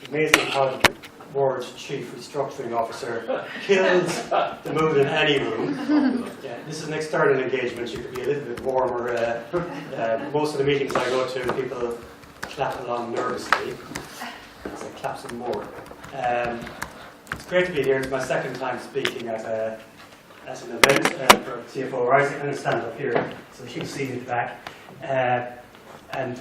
amazing how the word Chief Restructuring Officer kills the mood in any room. Yeah, this is an external engagement. You could be a little bit warmer. Most of the meetings I go to, people clap along nervously. So clap some more. It's great to be here. It's my second time speaking at an event for CFO RollsRoyce. I'm going to stand up here so you can see me at the back. And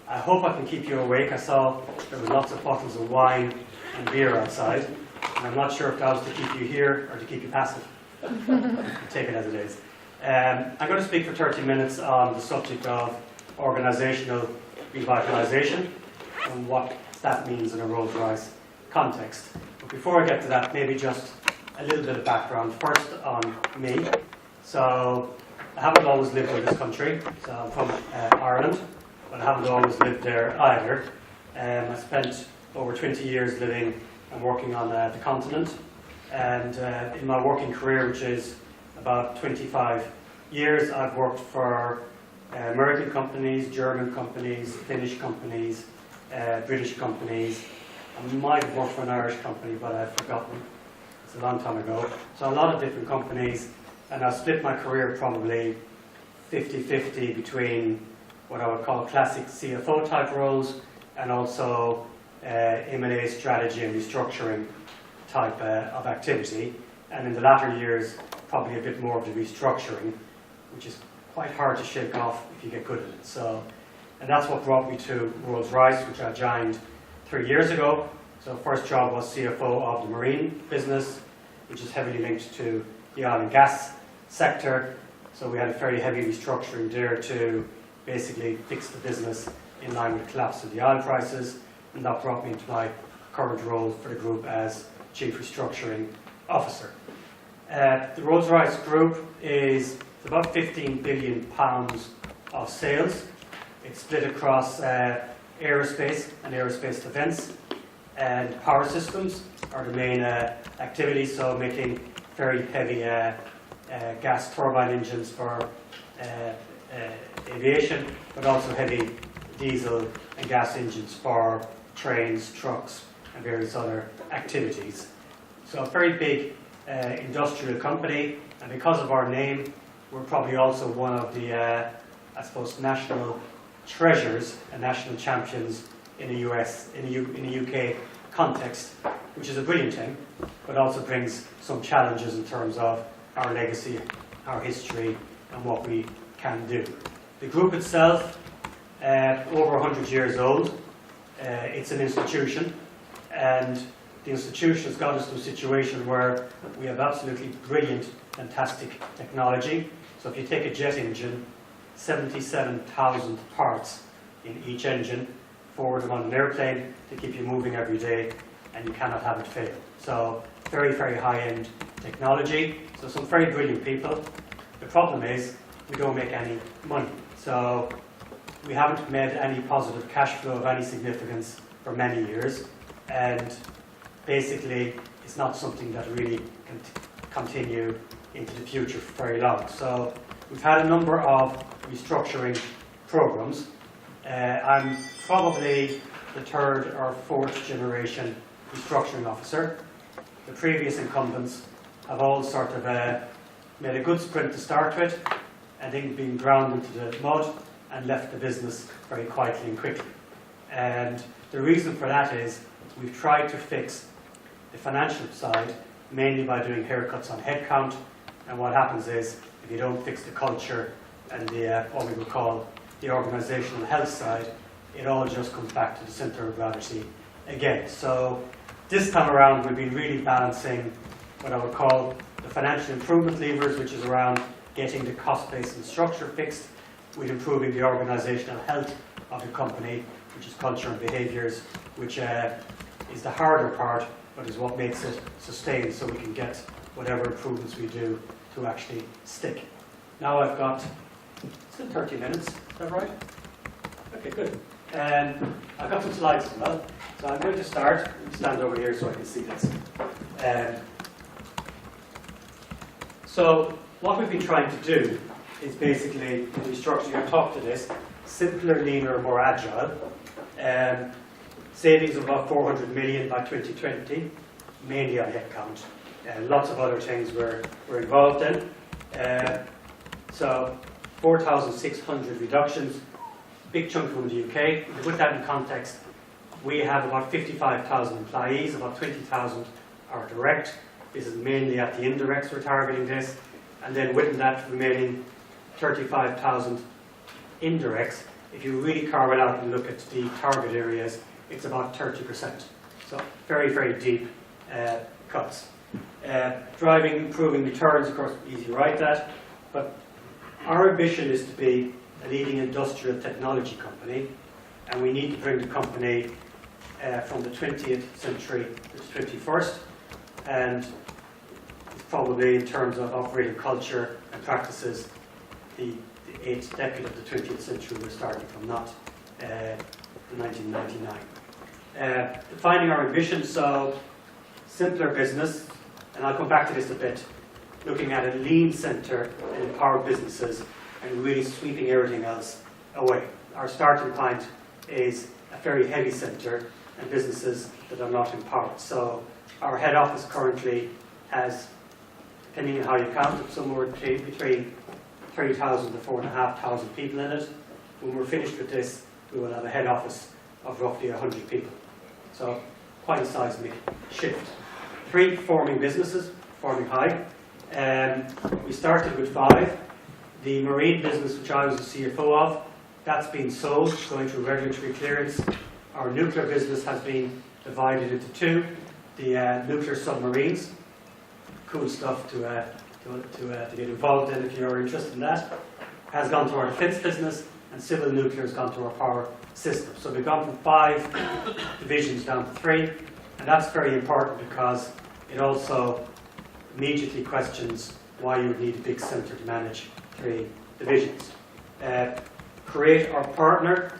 I hope I can keep you awake. I saw there were lots of bottles of wine and beer outside, and I'm not sure if that was to keep you here or to keep you passive. Take it as it is. I'm going to speak for 30 minutes on the subject of organisational revitalisation and what that means in a RollsRoyce context. But before I get to that, maybe just a little bit of background first on me. So I haven't always lived in this country, so I'm from Ireland, but I haven't always lived there either. I spent over 20 years living and working on the continent, and in my working career, which is about 25 years, I've worked for American companies, German companies, Finnish companies, British companies. I might have worked for an Irish company, but I've forgotten. It's a long time ago. So a lot of different companies, and I've split my career probably 50-50 between what I would call classic CFO type roles and also M&A strategy and restructuring type of activity. And in the latter years, probably a bit more of the restructuring, which is quite hard to shake off if you get good at it. So, and that's what brought me to RollsRoyce, which I joined 3 years ago. So first job was CFO of the marine business, which is heavily linked to the oil and gas sector. So we had a very heavy restructuring there to basically fix the business in line with the collapse of the oil prices. And that brought me into my current role for the group as Chief Restructuring Officer. The RollsRoyce Group is about £15 billion of sales. It's split across aerospace and aerospace defence, and power systems are the main activities, so making very heavy gas turbine engines for aviation, but also heavy diesel and gas engines for trains, trucks, and various other activities. So a very big industrial company, and because of our name, we're probably also one of the, I suppose, national treasures and national champions in the US, in the UK context, which is a brilliant thing, but also brings some challenges in terms of our legacy, our history, and what we can do. The group itself, over 100 years old. It's an institution, and the institution has got us to a situation where we have absolutely brilliant, fantastic technology. So if you take a jet engine, 77,000 parts in each engine, forward them on an airplane to keep you moving every day, and you cannot have it fail. So very, very high-end technology. So some very brilliant people. The problem is we don't make any money. So we haven't made any positive cash flow of any significance for many years, and basically it's not something that really can continue into the future for very long. So we've had a number of restructuring programs. I'm probably the third or fourth generation restructuring officer. The previous incumbents have all sort of made a good sprint to start with, and then been ground into the mud and left the business very quietly and quickly. And the reason for that is we've tried to fix the financial side mainly by doing haircuts on headcount, and what happens is if you don't fix the culture and the what we would call the organisational health side, it all just comes back to the centre of gravity again. So this time around we've been really balancing what I would call the financial improvement levers, which is around getting the cost base and structure fixed, with improving the organisational health of the company, which is culture and behaviours, which is the harder part, but is what makes it sustain, so we can get whatever improvements we do to actually stick. Now I've got still 30 minutes, is that right? Okay, good. I've got some slides as well, so I'm going to start. Stand over here so I can see this. So what we've been trying to do is basically restructuring. I talked to this: simpler, leaner, more agile. Savings of about 400 million by 2020, mainly on headcount. Lots of other things we're involved in. So 4,600 reductions, big chunk from the UK. To put that in context, we have about 55,000 employees, about 20,000 are direct. This is mainly at the indirects we're targeting this. And then within that remaining 35,000 indirects, if you really carve it out and look at the target areas, it's about 30%. So very, very deep cuts. Driving, improving returns, of course, easy to write that. But our ambition is to be a leading industrial technology company, and we need to bring the company from the 20th century to the 21st, and probably in terms of operating culture and practices, the 8th decade of the 20th century we're starting from, not 1999. Defining our ambition, so simpler business, and I'll come back to this a bit, looking at a lean centre and empowered businesses and really sweeping everything else away. Our starting point is a very heavy centre and businesses that are not empowered. So our head office currently has, depending on how you count it, somewhere between 3,000 to 4,500 people in it. When we're finished with this, we will have a head office of roughly 100 people. So quite a seismic shift. 3 performing businesses, performing high. We started with 5. The marine business, which I was the CFO of, that's been sold, going through regulatory clearance. Our nuclear business has been divided into 2. The nuclear submarines, cool stuff to get involved in if you're interested in that, has gone to our defence business, and civil nuclear has gone to our power system. So we've gone from 5 divisions down to 3, and that's very important because it also immediately questions why you would need a big centre to manage 3 divisions. Create our partner.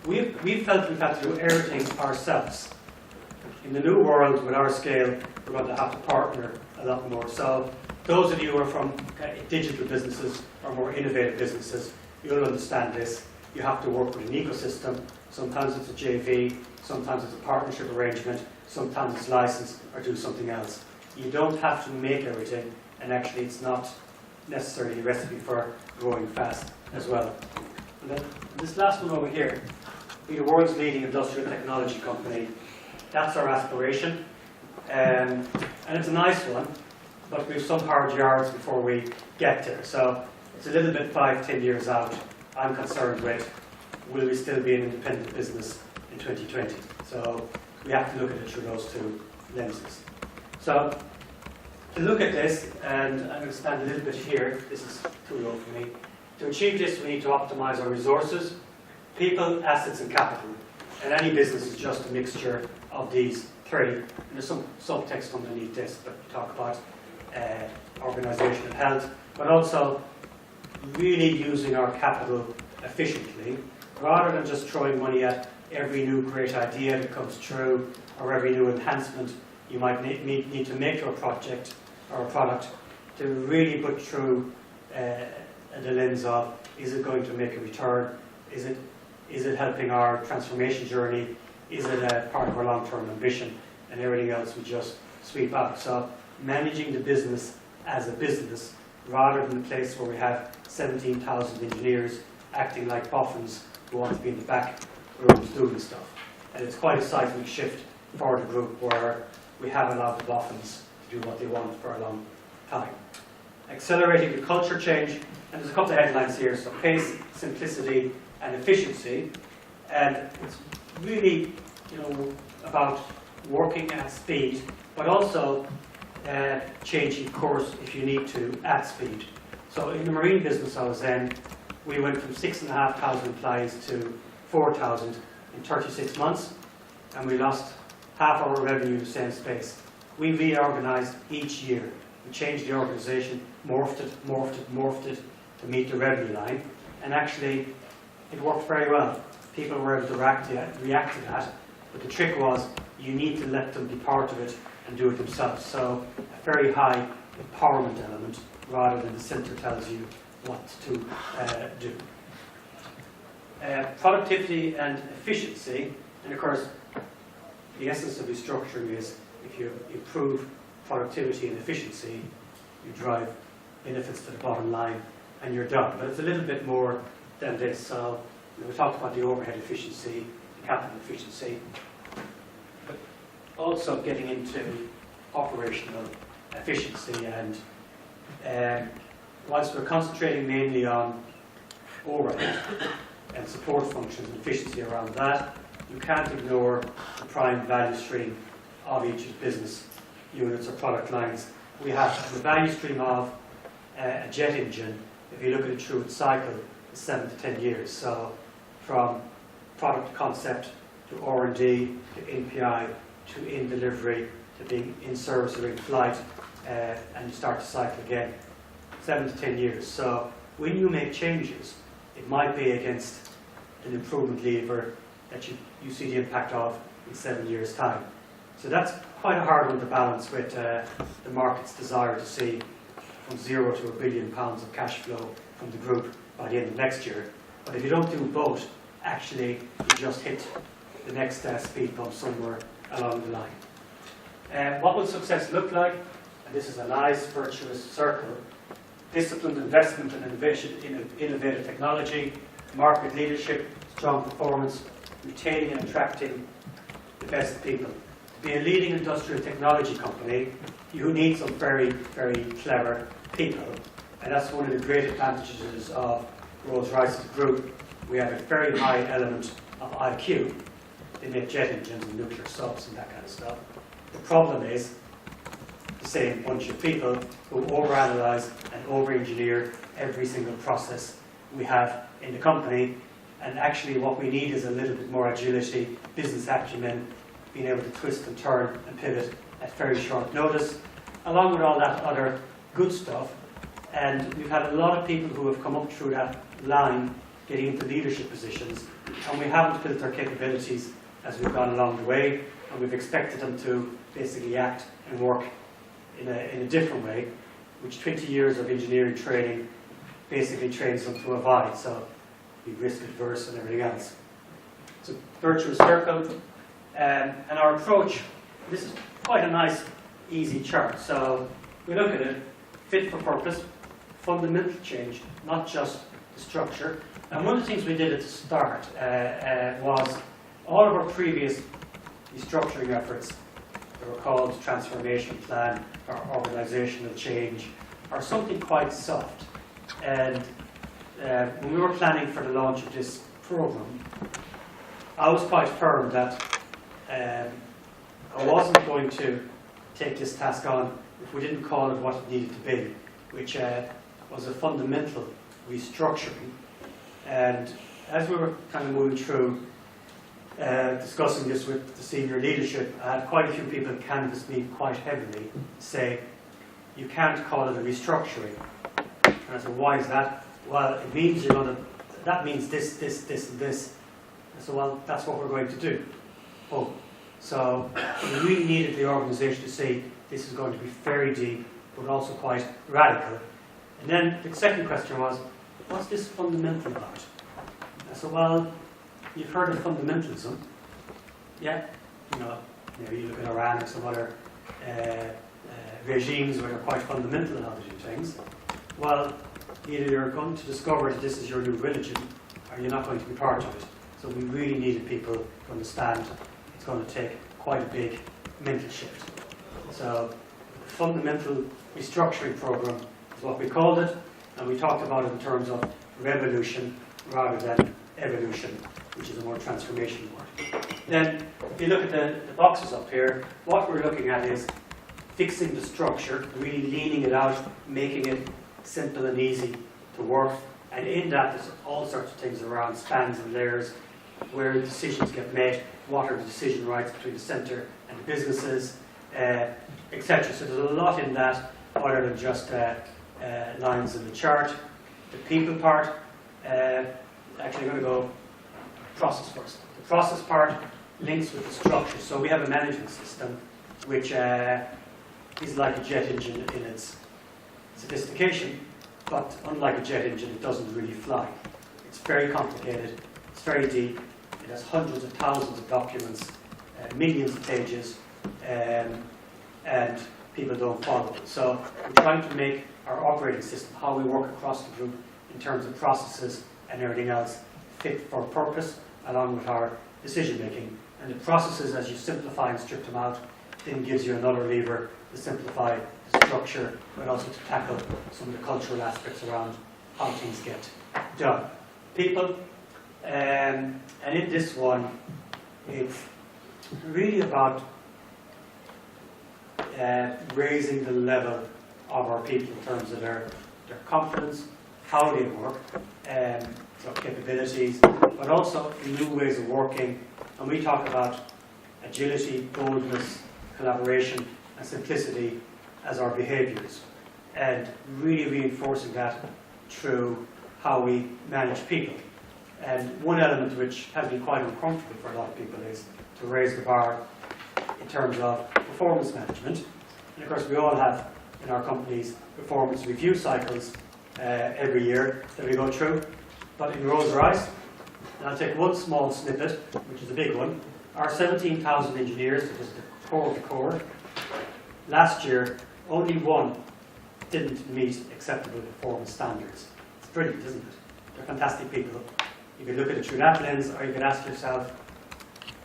We've felt we've had to do everything ourselves. In the new world, with our scale, we're going to have to partner a lot more. So those of you who are from digital businesses or more innovative businesses, you'll understand this. You have to work with an ecosystem. Sometimes it's a JV, sometimes it's a partnership arrangement, sometimes it's licensed or do something else. You don't have to make everything, and actually it's not necessarily a recipe for growing fast as well. And then this last one over here, be the world's leading industrial technology company. That's our aspiration, and it's a nice one, but we have some hard yards before we get there. So it's a little bit 5-10 years out. I'm concerned with, will we still be an independent business in 2020? So we have to look at it through those 2 lenses. So to look at this, and I'm going to stand a little bit here, this is too low for me. To achieve this, we need to optimize our resources, people, assets and capital. And any business is just a mixture of these 3. And there's some subtext underneath this, but we talk about organizational health, but also really using our capital efficiently, rather than just throwing money at every new great idea that comes through, or every new enhancement you might need to make to a project or a product, to really put through the lens of, is it going to make a return? Is it helping our transformation journey? Is it a part of our long-term ambition? And everything else we just sweep out. So managing the business as a business, rather than a place where we have 17,000 engineers acting like boffins who want to be in the back rooms doing stuff. And it's quite a seismic shift for the group, where we have allowed the boffins to do what they want for a long time. Accelerating the culture change, and there's a couple of headlines here, so pace, simplicity and efficiency. And it's really, about working at speed, but also changing course if you need to at speed. So in the marine business I was in, we went from 6,500 employees to 4,000 in 36 months, and we lost half our revenue in the same space. We reorganized each year. We changed the organization, morphed it to meet the revenue line, and actually it worked very well. People were able to react to that, but the trick was you need to let them be part of it and do it themselves. So a very high empowerment element, rather than the centre tells you what to do. Productivity and efficiency, and of course, the essence of restructuring is if you improve productivity and efficiency, you drive benefits to the bottom line and you're done. But it's a little bit more than this. So we talked about the overhead efficiency, the capital efficiency, but also getting into operational efficiency. And whilst we're concentrating mainly on overhead and support functions and efficiency around that, you can't ignore the prime value stream of each of the business units or product lines. We have the value stream of a jet engine. If you look at it through its cycle, it's 7 to 10 years. So from product concept to R&D to NPI to in delivery to being in service or in flight, and you start to cycle again. 7 to 10 years. So when you make changes, it might be against an improvement lever that you see the impact of in 7 years' time. So that's quite a hard one to balance with the market's desire to see from 0 to £1 billion of cash flow from the group by the end of next year. But if you don't do both, actually you just hit the next speed bump somewhere along the line. What will success look like? And this is a nice virtuous circle. Disciplined investment and innovation in innovative technology, market leadership, strong performance, retaining and attracting the best people. To be a leading industrial technology company, you need some very, very clever people. And that's one of the great advantages of RollsRoyce as a group. We have a very high element of IQ. They make jet engines and nuclear subs and that kind of stuff. The problem is the same bunch of people who overanalyze and over-engineer every single process we have in the company. And actually what we need is a little bit more agility, business acumen, being able to twist and turn and pivot at very short notice, along with all that other good stuff. And we've had a lot of people who have come up through that line getting into leadership positions, and we haven't built their capabilities as we've gone along the way, and we've expected them to basically act and work in a different way, which 20 years of engineering training basically trains them to avoid, so be risk adverse and everything else. It's a virtuous circle, and our approach, this is quite a nice, easy chart. So we look at it, fit for purpose, fundamental change, not just the structure. And one of the things we did at the start was all of our previous restructuring efforts, they were called transformation plan or organizational change, or something quite soft. And when we were planning for the launch of this program, I was quite firm that I wasn't going to take this task on if we didn't call it what it needed to be, which was a fundamental restructuring. And as we were kind of moving through discussing this with the senior leadership, I had quite a few people canvass me quite heavily, say, you can't call it a restructuring. And I said, why is that? Well, it means you're going to, that means this, this, this, and this. I said, well, that's what we're going to do. Oh, so we really needed the organisation to say this is going to be very deep, but also quite radical. And then the second question was, what's this fundamental about? I said, well, you've heard of fundamentalism. Yeah, maybe you look at Iran or some other regimes where they're quite fundamental in how they do things. Well, either you're going to discover that this is your new religion, or you're not going to be part of it. So we really needed people to understand it's going to take quite a big mental shift. So the fundamental restructuring program is what we called it, and we talked about it in terms of revolution rather than evolution, which is a more transformational word. Then, if you look at the boxes up here, what we're looking at is fixing the structure, really leaning it out, making it simple and easy to work. And in that, there's all sorts of things around spans and layers, where decisions get made, what are the decision rights between the centre and the businesses, etc. So there's a lot in that, other than just lines in the chart. The people part, actually I'm going to go process first. The process part links with the structure. So we have a management system which is like a jet engine in its sophistication, but unlike a jet engine, it doesn't really fly. It's very complicated, very deep. It has hundreds of thousands of documents, millions of pages, and people don't follow it. So we're trying to make our operating system, how we work across the group in terms of processes and everything else, fit for purpose along with our decision making. And the processes, as you simplify and strip them out, then gives you another lever to simplify the structure, but also to tackle some of the cultural aspects around how things get done. People, and in this one, it's really about raising the level of our people in terms of their confidence, how they work, so capabilities, but also new ways of working. And we talk about agility, boldness, collaboration, and simplicity as our behaviours, and really reinforcing that through how we manage people. And one element which has been quite uncomfortable for a lot of people is to raise the bar in terms of performance management. And of course we all have in our companies performance review cycles every year that we go through. But in RollsRoyce, and I'll take one small snippet, which is a big one, our 17,000 engineers, that was the core of the core, last year only one didn't meet acceptable performance standards. It's brilliant, isn't it? They're fantastic people. You can look at it through that lens, or you can ask yourself,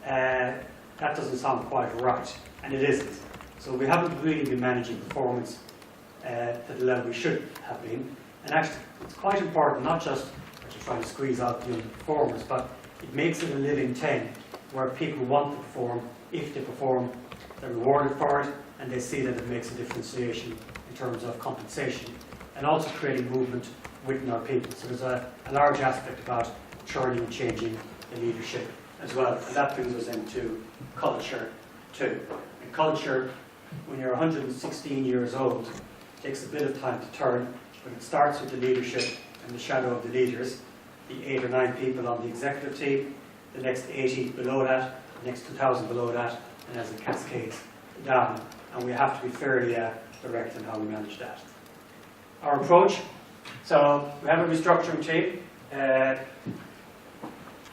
that doesn't sound quite right, and it isn't. So we haven't really been managing performance to the level we should have been. And actually, it's quite important, not just that you're trying to squeeze out the performers, but it makes it a living thing where people want to perform. If they perform, they're rewarded for it, and they see that it makes a differentiation in terms of compensation, and also creating movement within our people. So there's a large aspect about churning and changing the leadership as well. And that brings us into culture too. And culture, when you're 116 years old, takes a bit of time to turn, but it starts with the leadership and the shadow of the leaders, the 8 or 9 people on the executive team, the next 80 below that, the next 2,000 below that, and as it cascades down. And we have to be fairly direct in how we manage that. Our approach, so we have a restructuring team.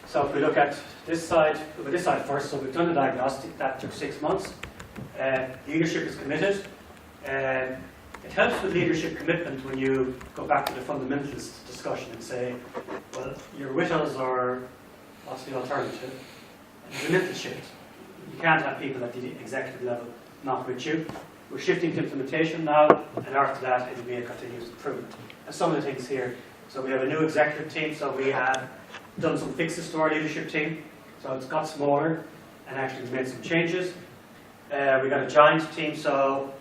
So if we look at this side, look at this side first. So we've done the diagnostic, that took 6 months. Leadership is committed. It helps with leadership commitment when you go back to the fundamentalist discussion and say, well, you're with us, or what's the alternative? It's a mental shift. You can't have people at the executive level not with you. We're shifting to implementation now, and after that it'll be a continuous improvement. And some of the things here, so we have a new executive team, so we have done some fixes to our leadership team, so it's got smaller, and actually we've made some changes. We got a giant team, so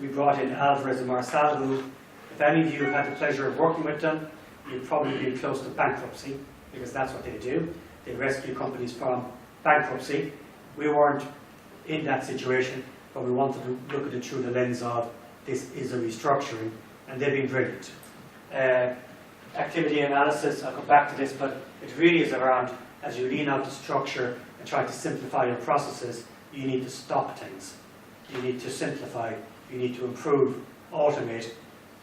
we brought in Alvarez and Marcel, who, if any of you have had the pleasure of working with them, you'd probably be close to bankruptcy, because that's what they do. They rescue companies from bankruptcy. We weren't in that situation, but we wanted to look at it through the lens of this is a restructuring, and they've been brilliant. Activity analysis, I'll come back to this, but it really is around, as you lean out the structure and try to simplify your processes, you need to stop things. You need to simplify, you need to improve, automate,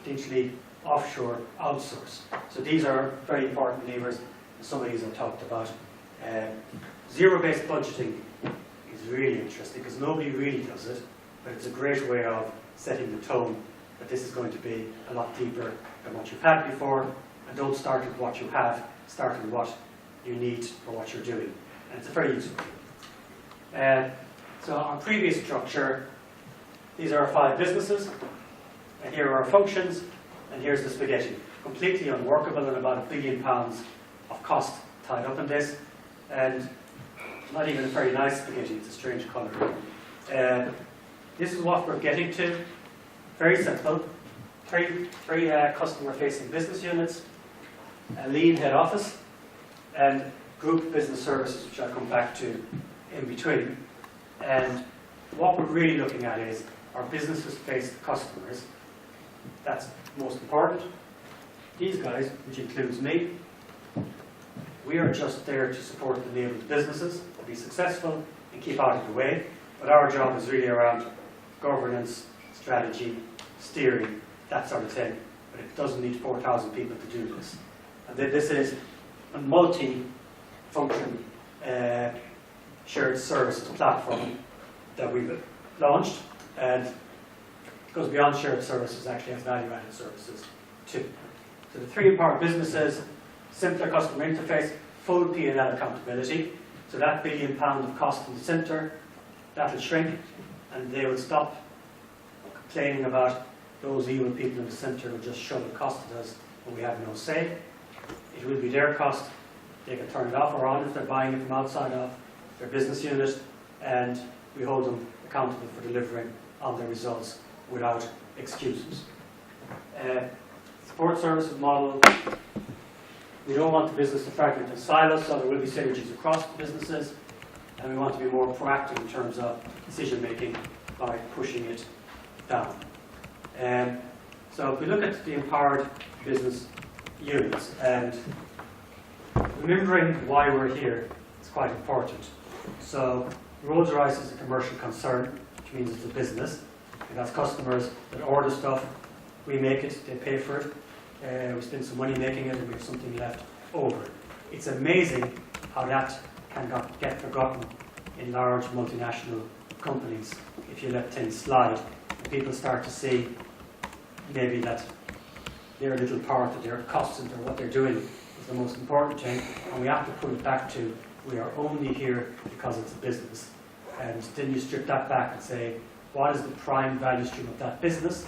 potentially offshore, outsource. So these are very important levers, and some of these I've talked about. Zero-based budgeting is really interesting because nobody really does it, but it's a great way of setting the tone that this is going to be a lot deeper than what you've had before. And don't start with what you have, start with what you need for what you're doing. And it's a very useful thing. So our previous structure, these are our 5 businesses, and here are our functions, and here's the spaghetti. Completely unworkable, and about £1 billion of cost tied up in this, and not even a very nice spaghetti, it's a strange colour. This is what we're getting to. Very simple. 3 customer-facing business units, a lean head office, and group business services, which I'll come back to in between. And what we're really looking at is our businesses face the customers. That's most important. These guys, which includes me, we are just there to support the enabled businesses to be successful and keep out of the way. But our job is really around governance, strategy, steering, that sort of thing. But it doesn't need 4,000 people to do this. And this is a multi multi-function shared services platform that we've launched, and it goes beyond shared services, actually has value-added services too. So the three empowered businesses: simpler customer interface, full P&L accountability. So that £1 billion of cost in the centre, that'll shrink, and they will stop complaining about those evil people in the centre who just shove the cost at us and we have no say. It will be their cost. They can turn it off or on if they're buying it from outside of their business unit, and we hold them accountable for delivering on their results without excuses. Support services model. We don't want the business to fragment in silos, so there will be synergies across the businesses, and we want to be more proactive in terms of decision making by pushing it down. So if we look at the empowered business units, and remembering why we're here is quite important. So RollsRoyce is a commercial concern, which means it's a business. It has customers that order stuff, we make it, they pay for it, we spend some money making it, and we have something left over. It's amazing how that can get forgotten in large multinational companies if you let things slide. And people start to see maybe that their little part of their costs and what they're doing is the most important thing, and we have to put it back to we are only here because it's a business. And then you strip that back and say, what is the prime value stream of that business?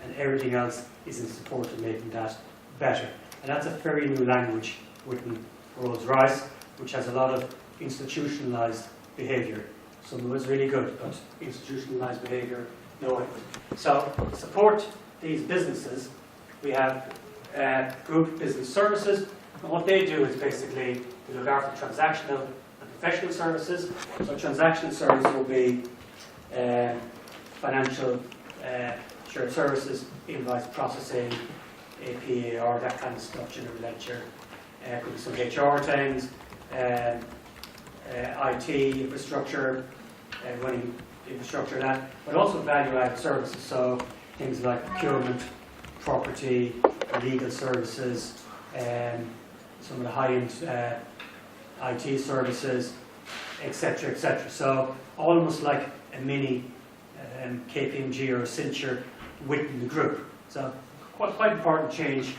And everything else is in support of making that better. And that's a very new language within RollsRoyce, which has a lot of institutionalized behavior. Some of it's really good, but institutionalized behavior, no. So to support these businesses, we have group business services, and what they do is basically they look after transactional and professional services. So transactional service will be financial shared services, invoice processing, APAR, that kind of stuff, general ledger. Could be some HR things, IT, infrastructure, running infrastructure, that, but also value-added services. So things like procurement, property, legal services, some of the high-end IT services, etc., etc. So almost like a mini KPMG or a Accenture within the group. So quite important change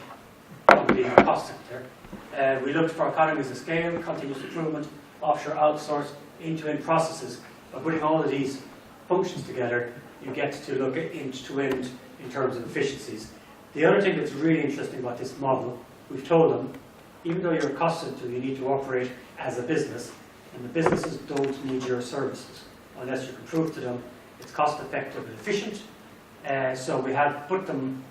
on the cost center. We looked for economies of scale, continuous improvement, offshore outsource, end-to-end processes. By putting all of these functions together, you get to look at end-to-end in terms of efficiencies. The other thing that's really interesting about this model, we've told them, even though you're a cost center, you need to operate as a business, and the businesses don't need your services unless you can prove to them it's cost effective and efficient. So we have put them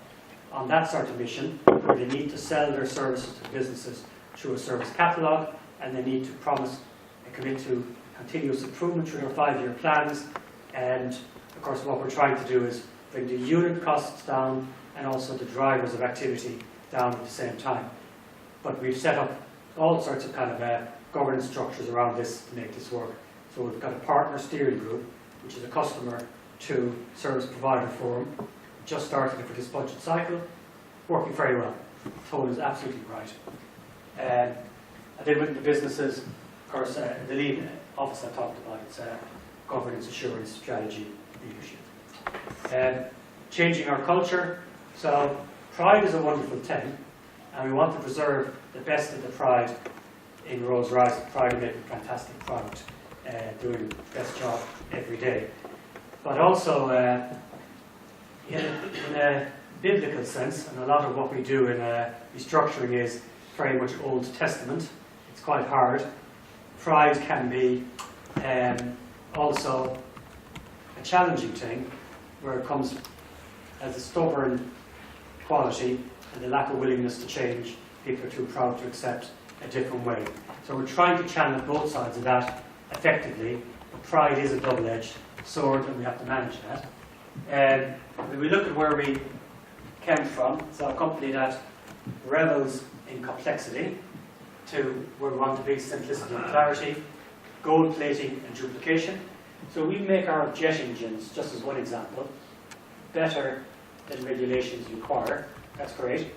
on that sort of mission where they need to sell their services to businesses through a service catalogue, and they need to promise and commit to continuous improvement through their 5-year plans. And of course what we're trying to do is bring the unit costs down and also the drivers of activity down at the same time. But we've set up all sorts of kind of governance structures around this to make this work. So we've got a partner steering group, which is a customer to service provider forum. Just started it for this budget cycle, working very well. Tone is absolutely right. And then with the businesses, of course, the lead office I talked about, it's governance, assurance, strategy, leadership. Changing our culture. So pride is a wonderful thing, and we want to preserve the best of the pride in RollsRoyce. Pride in making a fantastic product, doing the best job every day. But also, in a biblical sense, and a lot of what we do in restructuring is very much Old Testament. It's quite hard. Pride can be also a challenging thing, where it comes as a stubborn quality and the lack of willingness to change. People are too proud to accept a different way. So we're trying to channel both sides of that effectively. But pride is a double-edged sword, and we have to manage that. When we look at where we came from, it's a company that revels in complexity to where we want to be simplicity and clarity, gold plating and duplication. So we make our jet engines, just as one example, better than regulations require. That's great.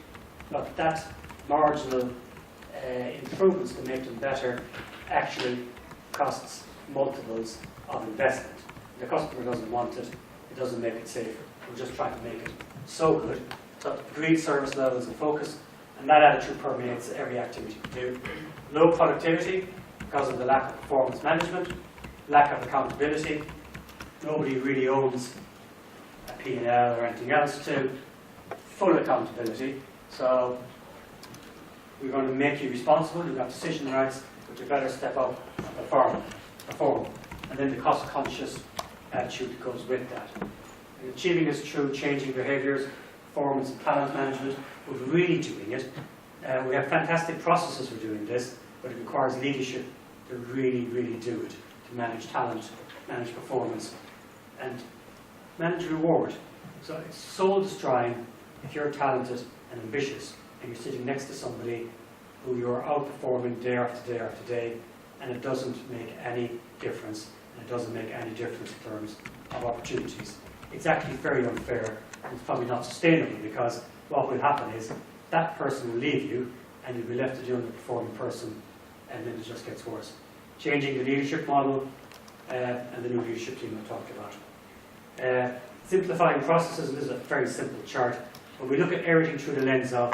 But that marginal improvements to make them better actually costs multiples of investment. The customer doesn't want it, it doesn't make it safer. We're just trying to make it so good that the agreed service levels and focus, and that attitude permeates every activity we do. Low productivity because of the lack of performance management, lack of accountability. Nobody really owns a P&L or anything else to full accountability. So we're going to make you responsible, you've got decision rights, but you better step up and perform. And then the cost-conscious attitude that goes with that. And achieving this through changing behaviours, performance and talent management, we're really doing it. We have fantastic processes for doing this, but it requires leadership to really, really do it, to manage talent, manage performance, and manage reward. So it's soul-destroying if you're talented and ambitious and you're sitting next to somebody who you're outperforming day after day after day, and it doesn't make any difference, and it doesn't make any difference in terms of opportunities. It's actually very unfair, and it's probably not sustainable, because what will happen is that person will leave you and you'll be left to the underperforming person, and then it just gets worse. Changing the leadership model and the new leadership team I talked about. Simplifying processes, and this is a very simple chart. When we look at everything through the lens of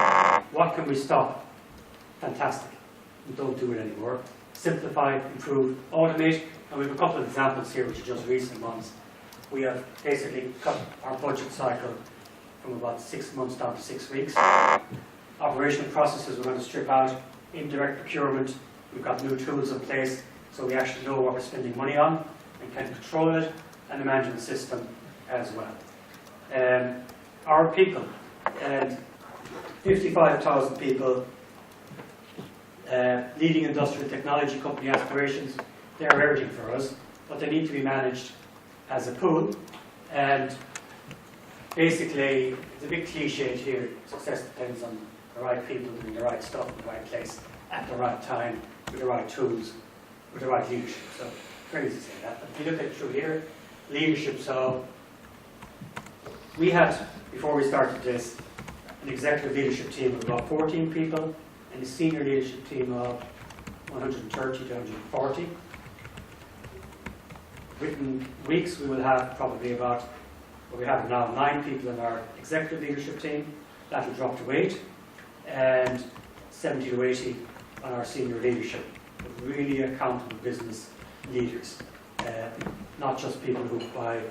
what can we stop, fantastic, we don't do it anymore. Simplify, improve, automate, and we have a couple of examples here which are just recent ones. We have basically cut our budget cycle from about 6 months down to 6 weeks. Operational processes we're going to strip out. Indirect procurement, we've got new tools in place so we actually know what we're spending money on and can control it, and the management system as well. Our people, and 55,000 people, leading industrial technology company aspirations, they're everything for us, but they need to be managed as a pool. And basically, it's a bit cliched here, success depends on the right people doing the right stuff in the right place, at the right time, with the right tools, with the right leadership. So, very easy to say that. But if you look at it through here, leadership, so we had, before we started this, an executive leadership team of about 14 people, and a senior leadership team of 130 to 140. Within weeks, we will have probably about, well, we have now 9 people in our executive leadership team. That will drop to 8, and 70 to 80 on our senior leadership. But really accountable business leaders, not just people who by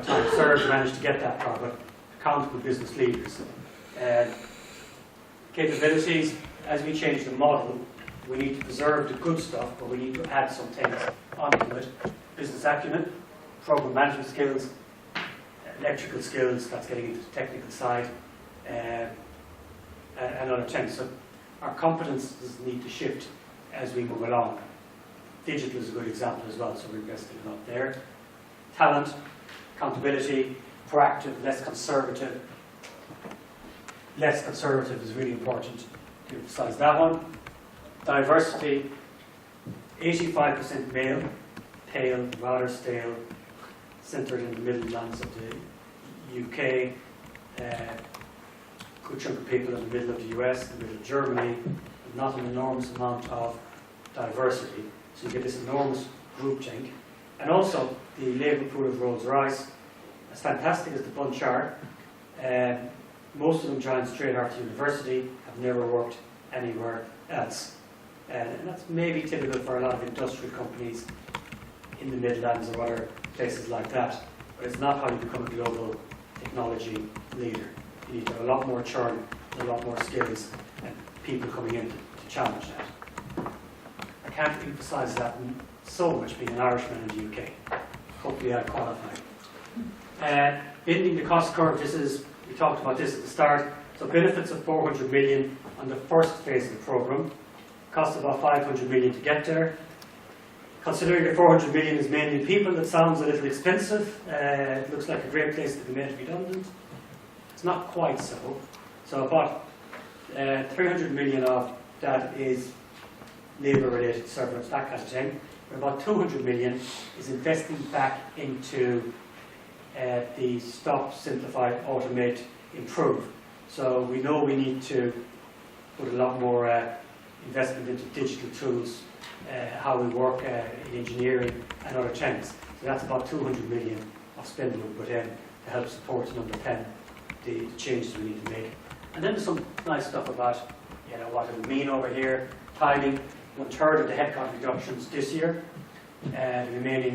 time served managed to get that far, but accountable business leaders. Capabilities, as we change the model, we need to preserve the good stuff, but we need to add some things onto it. Business acumen, program management skills, electrical skills, that's getting into the technical side, and other things. So our competences need to shift as we move along. Digital is a good example as well, so we're investing a lot there. Talent, accountability, proactive, less conservative. Less conservative is really important to emphasize that one. Diversity, 85% male, pale, rather stale, centred in the Midlands of the UK, good chunk of people in the middle of the US, the middle of Germany, but not an enormous amount of diversity. So you get this enormous groupthink. And also the labour pool of RollsRoyce, as fantastic as the bunch are, most of them joined straight after university, have never worked anywhere else. And that's maybe typical for a lot of industrial companies in the Midlands or other places like that. But it's not how you become a global technology leader. You need to have a lot more churn, a lot more skills, and people coming in to challenge that. I can't emphasise that so much, being an Irishman in the UK. Hopefully I qualify. Bending the cost curve, we talked about this at the start. So benefits of 400 million on the first phase of the programme. Cost about 500 million to get there. Considering the 400 million is mainly people, it sounds a little expensive. It looks like a great place to be made redundant. It's not quite so. So about 300 million of that is labour-related severance, that kind of thing. But about 200 million is investing back into the stop, simplify, automate, improve. So we know we need to put a lot more investment into digital tools, how we work in engineering and other trends. So that's about 200 million of spending we put in to help support and underpin the changes we need to make. And then there's some nice stuff about what it would mean over here. Timing, 1/3 of the headcount reductions this year, the remaining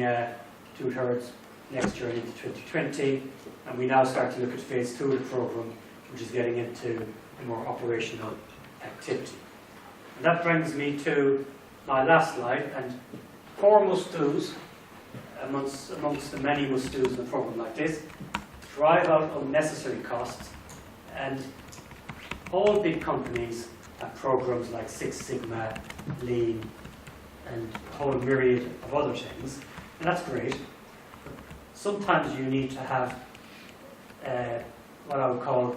2/3 next year into 2020, and we now start to look at phase 2 of the programme, which is getting into a more operational activity. And that brings me to my last slide, and 4 must-dos amongst the many must-dos in a programme like this: drive out unnecessary costs. And all big companies have programs like Six Sigma, Lean, and a whole myriad of other things, and that's great. But sometimes you need to have what I would call,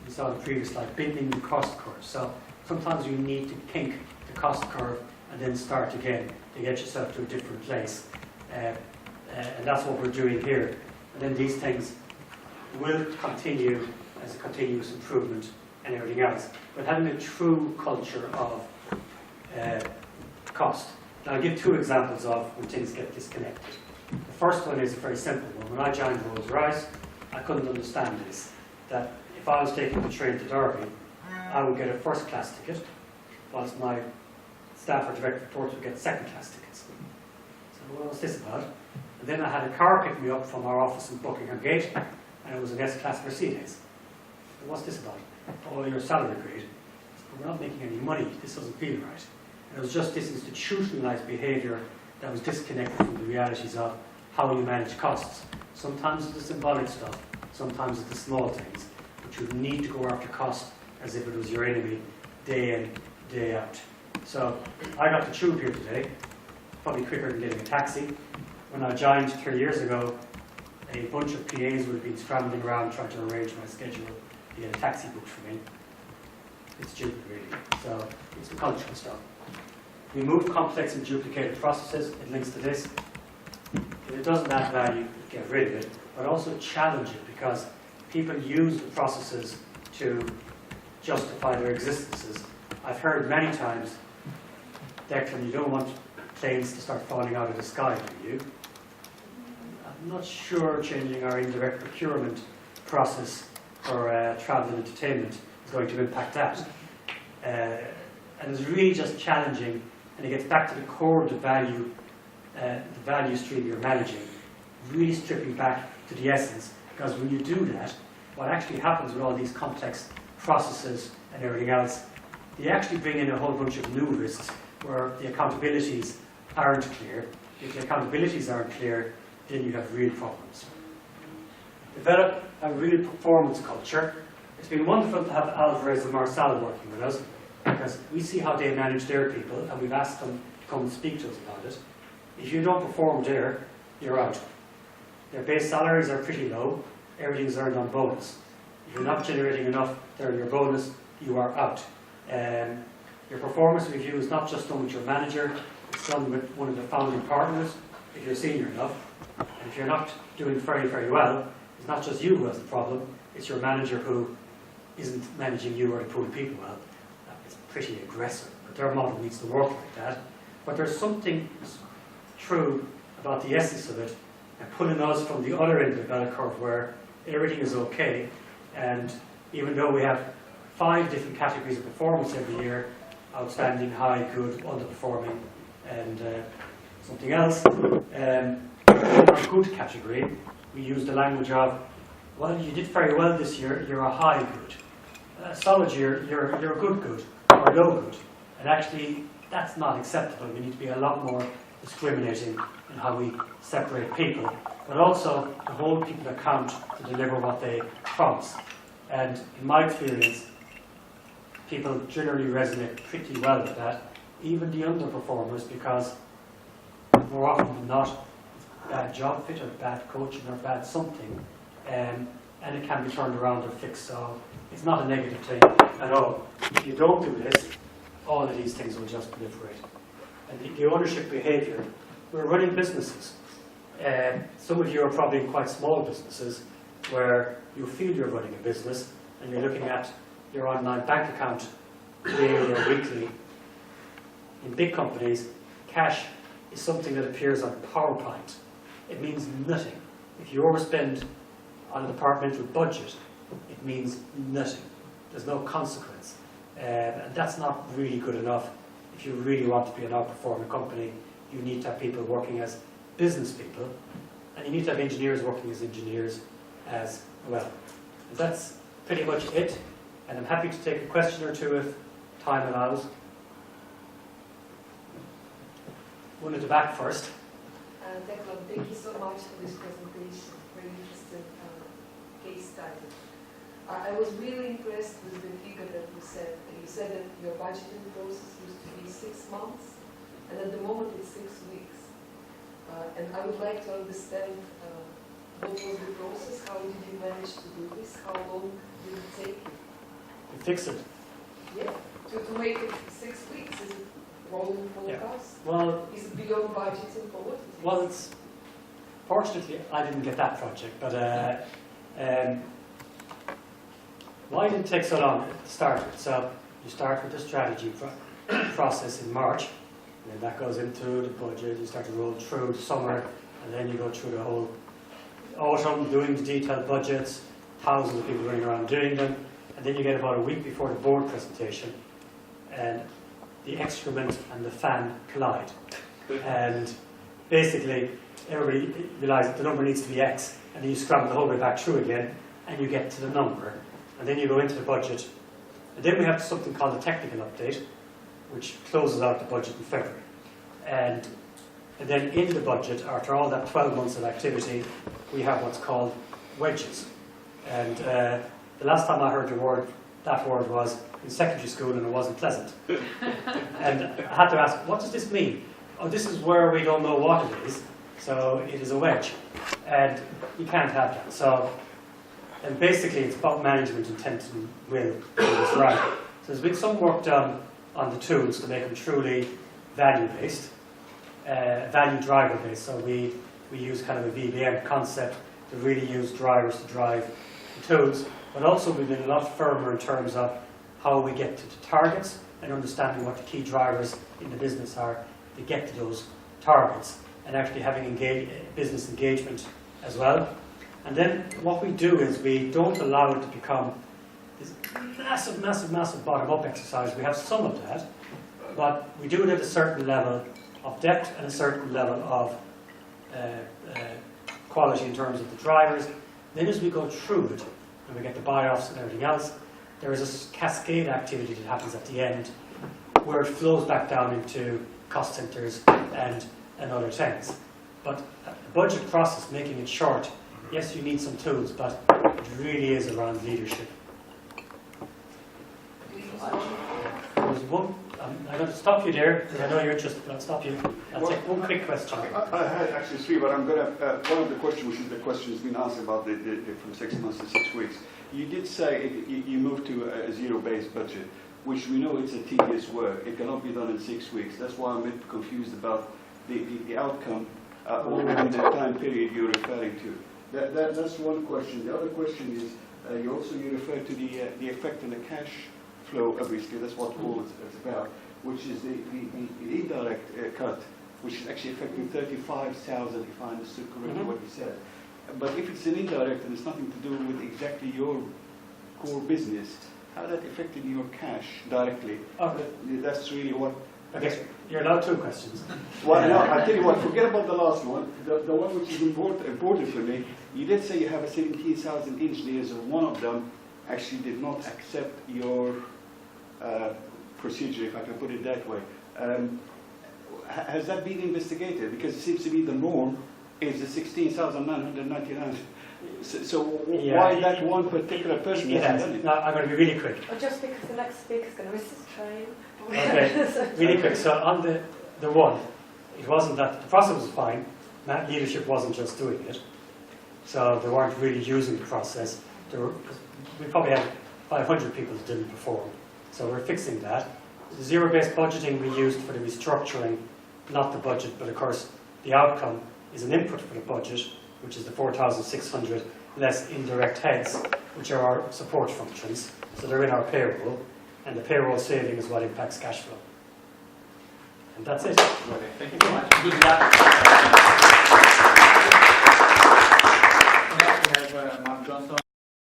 we saw in the previous slide, bending the cost curve. So sometimes you need to kink the cost curve and then start again to get yourself to a different place. And that's what we're doing here. And then these things will continue as a continuous improvement and everything else, but having a true culture of cost. Now I'll give 2 examples of when things get disconnected. The first one is a very simple one. When I joined RollsRoyce, I couldn't understand this, that if I was taking the train to Derby, I would get a first-class ticket, whilst my staff or direct reports would get second-class tickets. So what was this about? And then I had a car pick me up from our office in Buckingham Gate, and it was an S-Class Mercedes. So what's this about? Oh, your salary grade. But we're not making any money. This doesn't feel right. And it was just this institutionalized behavior that was disconnected from the realities of how you manage costs. Sometimes it's the symbolic stuff, sometimes it's the small things, but you need to go after cost as if it was your enemy, day in, day out. So I got the tube here today, probably quicker than getting a taxi. When I joined 3 years ago, a bunch of PAs would have been scrambling around trying to arrange my schedule to get a taxi booked for me. It's stupid, really. So it's the cultural stuff. Remove complex and duplicated processes. It links to this. If it doesn't add value, get rid of it, but also challenge it, because people use the processes to justify their existences. I've heard many times, Declan, you don't want planes to start falling out of the sky, do you? I'm not sure changing our indirect procurement process for travel and entertainment is going to impact that. And it's really just challenging, and it gets back to the core of the value stream you're managing, really stripping back to the essence, because when you do that, what actually happens with all these complex processes and everything else, you actually bring in a whole bunch of new risks where the accountabilities aren't clear. If the accountabilities aren't clear, then you have real problems. Develop a real performance culture. It's been wonderful to have Alvarez and Marcel working with us, because we see how they manage their people, and we've asked them to come and speak to us about it. If you don't perform there, you're out. Their base salaries are pretty low, everything's earned on bonus. If you're not generating enough to earn your bonus, you are out. Your performance review is not just done with your manager, it's done with one of the founding partners, if you're senior enough. And if you're not doing very, very well, it's not just you who has the problem, it's your manager who isn't managing you or the pool of people well. It's pretty aggressive, but their model needs to work like that. But there's something true about the essence of it, and pulling us from the other end of the bell curve where everything is okay, and even though we have 5 different categories of performance every year, outstanding, high, good, underperforming, and something else, in our good category, we use the language of, well, you did very well this year, you're a high good. A solid year, you're a good, or low good. And actually, that's not acceptable. We need to be a lot more discriminating in how we separate people, but also to hold people to account to deliver what they promise. And in my experience, people generally resonate pretty well with that, even the underperformers, because more often than not, it's bad job fit or bad coaching or bad something, and it can be turned around or fixed. So it's not a negative thing at all. If you don't do this, all of these things will just proliferate. And the ownership behaviour, we're running businesses. Some of you are probably in quite small businesses where you feel you're running a business and you're looking at your online bank account daily or weekly, In big companies, cash is something that appears on PowerPoint. It means nothing. If you overspend on a departmental budget, it means nothing. There's no consequence. And that's not really good enough. If you really want to be an outperforming company, you need to have people working as business people, and you need to have engineers working as engineers as well. And that's pretty much it, and I'm happy to take a question or two if time allows. One at the back first. Declan, thank you so much for this presentation. Very interesting case study. I was really impressed with the figure that you said. You said that your budgeting process used to be 6 months, and at the moment it's 6 weeks. And I would like to understand what was the process, how did you manage to do this, how long did it take you? To fix it. Yeah, to make it 6 weeks, is it rolling forecast? Yeah. Well, is it beyond budgeting for what it is? Well, it's, fortunately I didn't get that project, but why did it take so long to start with? So you start with the strategy process in March, and then that goes into the budget. You start to roll through the summer, and then you go through the whole autumn doing the detailed budgets, thousands of people running around doing them, and then you get about a week before the board presentation, and the excrement and the fan collide. And basically, everybody realizes the number needs to be X, and then you scramble the whole way back through again, and you get to the number. And then you go into the budget. And then we have something called a technical update, which closes out the budget in February. And then in the budget, after all that 12 months of activity, we have what's called wedges. And the last time I heard that word was in secondary school, and it wasn't pleasant. And I had to ask, what does this mean? Oh, this is where we don't know what it is, so it is a wedge. And you can't have that. So, and basically it's about management intent and will do this right. So there's been some work done on the tools to make them truly value-based, value driver-based. So we use kind of a VBM concept to really use drivers to drive the tools. But also we've been a lot firmer in terms of how we get to the targets and understanding what the key drivers in the business are to get to those targets, and actually having business engagement as well. And then what we do is we don't allow it to become this massive, massive, massive bottom-up exercise. We have some of that, but we do it at a certain level of depth and a certain level of quality in terms of the drivers. Then as we go through it, and we get the buy-offs and everything else, there is a cascade activity that happens at the end where it flows back down into cost centres and other things. But the budget process, making it short, yes, you need some tools, but it really is around leadership. There's one, I'm going to stop you there, because I know you're interested, but I'll stop you. I'll take one quick question. I had actually 3, but I'm going to, one of the questions, which is the question has been asked about from 6 months to 6 weeks. You did say you moved to a zero-based budget, which we know it's a tedious work. It cannot be done in 6 weeks. That's why I'm a bit confused about the outcome or the time period you're referring to. That's one question. The other question is, you referred to the effect on the cash flow, obviously, that's what all is about, which is the indirect cut, which is actually affecting 35,000, if I understood correctly what you said. But if it's an indirect and it's nothing to do with exactly your core business, how that affected your cash directly? Okay. That's really what... I guess you're allowed 2 questions. Well, no, I tell you what, forget about the last one. The one which is important for me, you did say you have 17,000 engineers, and one of them actually did not accept your procedure, if I can put it that way. Has that been investigated? Because it seems to be the norm is the 16,999. So why that one particular person hasn't done it? No, I'm going to be really quick. Or just because the next speaker's going to miss his train. Okay, really quick. So on the one, it wasn't that the process was fine. That leadership wasn't just doing it. So they weren't really using the process. We probably had 500 people that didn't perform. So we're fixing that. The zero-based budgeting we used for the restructuring, not the budget, but of course the outcome is an input for the budget, which is the 4,600 less indirect heads, which are our support functions. So they're in our payroll, and the payroll saving is what impacts cash flow. And that's it. Okay, thank you so much. Good luck. Next we have Mark Johnson.